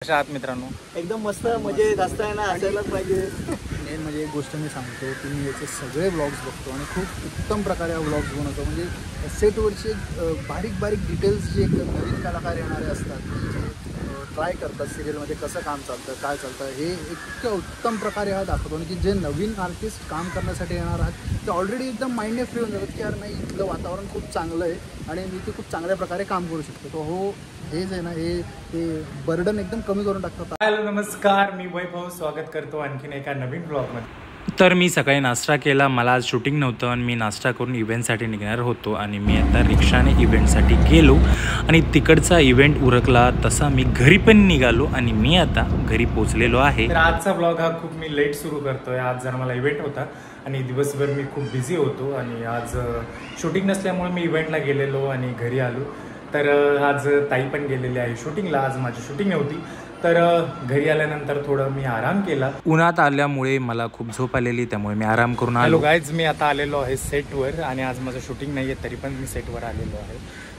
कशा आहात मित्रांनो? एकदम मस्त मजेत असताय ना, असायलाच पाहिजे. मेन म्हणजे एक गोष्ट मी सांगतो की मी याचे सगळे व्लॉग्स बघतो आणि खूप उत्तम प्रकारे हा व्लॉग्स बनवतो. म्हणजे सेटवरचे बारीक बारीक डिटेल्स जे एक नवीन कलाकार येणारे असतात की जे ट्राय करतात सिरियलमध्ये कसं काम चालतं काय चालतं हे इतक्या उत्तम प्रकारे हा दाखवतो. आणि की जे नवीन आर्टिस्ट काम करण्यासाठी येणार आहात ते ऑलरेडी एकदम माइंडने फ्री होऊन जातात की यार नाही इथलं वातावरण खूप चांगलं आहे आणि मी ते खूप चांगल्या प्रकारे काम करू शकतो. तो हो हे जे ना हे बर्डन एकदम कमी करून टाकतात. हॅलो नमस्कार, मी वैभव स्वागत करतो आणखीन एका नवीन ब्लॉगमध्ये. तर मी सकाळी नाश्ता केला. मला आज शूटिंग नव्हतं आणि मी नाश्ता करून इव्हेंटसाठी निघणार होतो आणि मी आता रिक्षाने इव्हेंटसाठी गेलो आणि तिकडचा इव्हेंट उरकला तसा मी घरी पण निघालो आणि मी आता घरी पोचलेलो आहे. तर आजचा ब्लॉग हा खूप मी लेट सुरू करतोय. आज जरा मला इव्हेंट होता आणि दिवसभर मी खूप बिझी होतो आणि आज शूटिंग नसल्यामुळे मी इव्हेंटला गेलेलो आणि घरी आलो. तर आज ताई पण गेलेली आहे शूटिंगला. आज माझी शूटिंग नव्हती तर घरी आल्यानंतर थोडं मी आराम केला. उन्हात आल्यामुळे मला खूप झोप आलेली त्यामुळे मी आराम करून आलो. गाईज, मी आता आलेलो आहे सेटवर आणि आज माझं शूटिंग नाही आहे तरी पण मी सेटवर आलेलो आहे.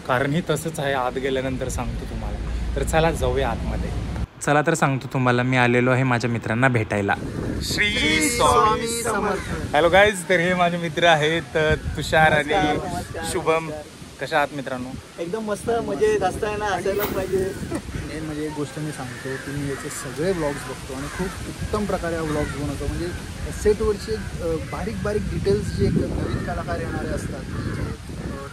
कारण ही तसंच आहे, आत गेल्यानंतर सांगतो तुम्हाला. तर चला जाऊया आतमध्ये. चला तर सांगतो तुम्हाला, मी आलेलो आहे माझ्या मित्रांना भेटायला. श्री स्वामी समर्थ. हॅलो गाईज, तर हे माझे मित्र आहेत तुषार आणि शुभम. कशा आहात मित्रांनो? एकदम मस्त मजेत असताय ना, असायलाच पाहिजे. मेन म्हणजे एक गोष्ट मी सांगतो की मी याचे सगळे व्लॉग्स बघतो आणि खूप उत्तम प्रकारे हा व्लॉग्स बनवतो. म्हणजे सेटवरचे बारीक बारीक डिटेल्स जे एक नवीन कलाकार येणारे असतात की जे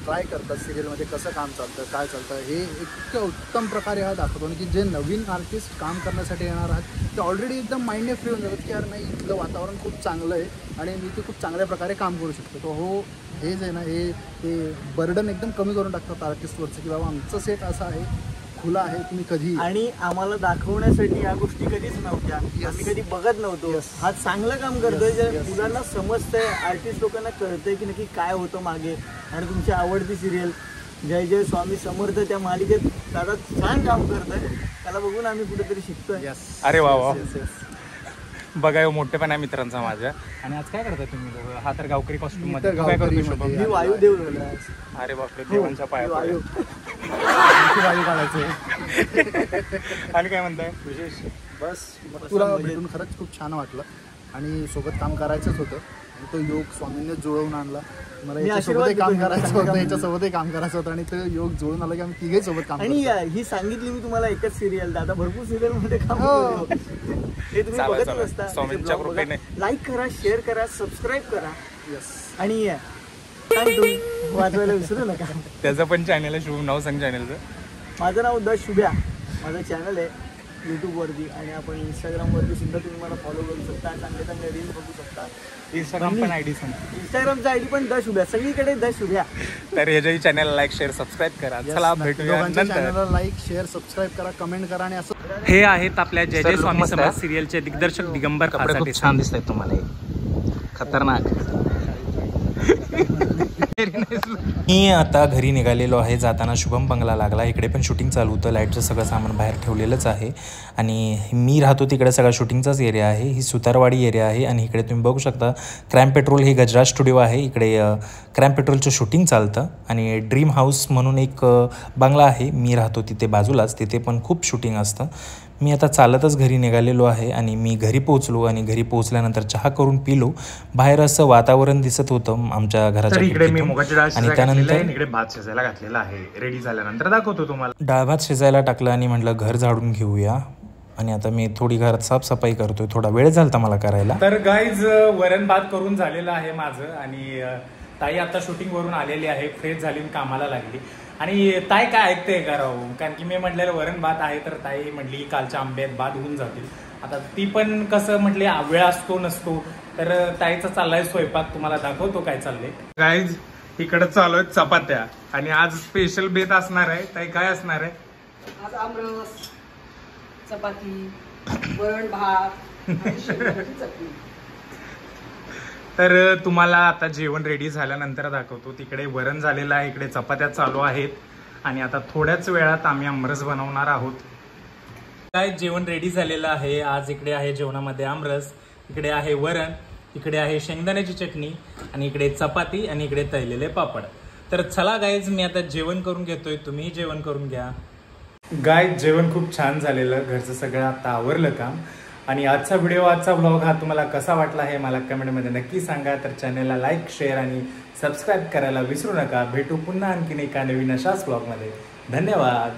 ट्राय करतात सिरियलमध्ये कसं काम चालतं काय चालतं हे इतक्या उत्तम प्रकारे हा दाखवतो. आणि की जे नवीन आर्टिस्ट काम करण्यासाठी येणार आहात ते ऑलरेडी एकदम माइंडने फ्री होऊन जातात की यार नाही इथलं वातावरण खूप चांगलं आहे आणि मी ते खूप चांगल्या प्रकारे काम करू शकतो. तो हो हे जे ना हे बर्डन एकदम कमी करून टाकतात आर्टिस्टवरचं की बाबा आमचं सेट असा आहे, खुला आहे, तुम्ही कधी. आणि आम्हाला दाखवण्यासाठी या गोष्टी कधीच नव्हत्या. आम्ही कधी बघत नव्हतो. हा चांगलं काम करतोय जे मुलांना समजतंय, आर्टिस्ट लोकांना कळतंय की नक्की काय होतं मागे. आणि तुमची आवडती सिरियल जय जय स्वामी समर्थ त्या मालिकेत दादा छान काम करतोय. त्याला बघून आम्ही कुठेतरी शिकतोय. अरे वा वा, बघा मोठे पण आहे मित्रांचा माझ्या. आणि आज काय करताय तुम्ही दोघं? हा तर गावकरी कॉस्ट्युम मध्ये काय करतोय शुभम? मी वायुदेव झालो. अरे बापरे, देवांच्या पाया वायू काढायचं. आणि काय म्हणताय विशेष? बस तुला भेटून खरंच खूप छान वाटलं आणि सोबत काम करायचंच होतं. तो योग स्वामींनी जुळवून आणला. मला याच्यासोबतही काम करायचं होतं, याच्यासोबतही काम करायचं होतं आणि तो योग जुळून आला की आम्ही तिघे सोबत काम. आणि ही सांगितली मी तुम्हाला एकच सिरियल, दादा भरपूर सिरियल मध्ये काम करतो. हे तुम्ही बघतच असता. स्वामींच्या कृपेने लाईक करा, शेअर करा, सबस्क्राईब करा. आणि वाजवायला विसरू नका. त्याचं पण चॅनल आहे, शुभ नाव सांग चॅनलचं. माझं नाव द शुभ्या. माझं चॅनल आहे यूट्यूबवरती आणि आपण इंस्टाग्रामवरती सुद्धा तुम्ही मला फॉलो करू शकता. चांगले चांगले रील्स बघू शकता. इंस्टाग्राम पण आयडी सांग. इंस्टाग्रामचा आयडी पण द शुभ्या, सगळीकडे द शुभ्या. तर ह्याच्याही चॅनल लाईक शेअर सबस्क्राईब करा. चला भेटूया नंतर. चॅनलला लाईक शेअर सबस्क्राईब करा, कमेंट करा. आणि असं हे आहेत आपल्या जय जय स्वामी समर्थ सिरियलचे दिग्दर्शक दिगंबर. कपडे खूप छान दिसत आहेत तुम्हाला, खतरनाक. मी आता घरी निघालेलो आहे. जाताना शुभम बंगला लागला. इकडे पण शूटिंग चालू होतं. लाईटचं सगळं सामान बाहेर ठेवलेलंच आहे आणि मी राहतो तिकडे सगळा शूटिंगचाच एरिया आहे. ही सुतारवाडी एरिया आहे आणि इकडे तुम्ही बघू शकता क्राईम पेट्रोल ही गजराज स्टुडिओ आहे. इकडे क्राईम पेट्रोलचं शूटिंग चालतं आणि ड्रीम हाऊस म्हणून एक बंगला आहे. मी राहतो तिथे बाजूलाच, तिथे पण खूप शूटिंग असतं. मी आता चालतच घरी निघालेलो आहे आणि मी घरी पोहोचलो आणि घरी पोहोचल्यानंतर चहा करून पिलो. बाहेर असं वातावरण दिसत होतं आमच्या घराच्या. इकडे मी मुगाची डाळ आणि त्यानंतर इकडे भात शिजायला घातलेला आहे. रेडी झाल्यानंतर दाखवतो तुम्हाला. डाळ भात शिजायला टाकलं आणि म्हटलं घर झाडून घेऊया आणि आता मी थोडी घरात साफसफाई करतोय. थोडा वेळ झाला मला करायला. तर गाईज, वरण भात करून झालेलं आहे माझं आणि ताई आता शूटिंग वरून आलेली आहे, फ्रेश झाली, कामाला लागली. आणि ताई काय ऐकते का राहू, कारण की मी म्हटलेलं वरण भात आहे तर ताई म्हटली कालच्या आंब्यात भात होऊन जातील. आता ती पण कसं म्हटले वेळ असतो नसतो, तर ताईचा चाललाय स्वयंपाक. तुम्हाला दाखवतो काय चाललंय. गाईज, इकडे चालू आहेत चपात्या आणि आज स्पेशल बेत असणार आहे. ताई काय असणार आहे? आज आमरस, चपाती, वरण भात आणि शेंगदाण्याची चटणी. तर तुम्हाला आता जेवण रेडी झाल्यानंतर दाखवतो. तिकडे वरण झालेलं आहे, इकडे चपात्या चालू आहेत आणि आता थोड्याच वेळात आम्ही आमरस बनवणार आहोत. काय जेवण रेडी झालेलं आहे. आज इकडे आहे जेवणामध्ये आमरस, इकडे आहे वरण, इकडे आहे शेंगदाण्याची चटणी आणि इकडे चपाती आणि इकडे तळलेले पापड. तर चला गाईज, मी आता जेवण करून घेतोय, तुम्ही जेवण करून घ्या. गाय जेवण खूप छान झालेलं, घरचं सगळं आता आवरलं काम. आणि आजचा व्लॉग हा तुम्हाला कसा वाटला हे मला कमेंटमध्ये नक्की सांगा. तर चॅनलला लाईक, शेअर आणि सबस्क्राईब करायला विसरू नका. भेटू पुन्हा आणखीन एका नवीन अशाच व्लॉगमध्ये. धन्यवाद.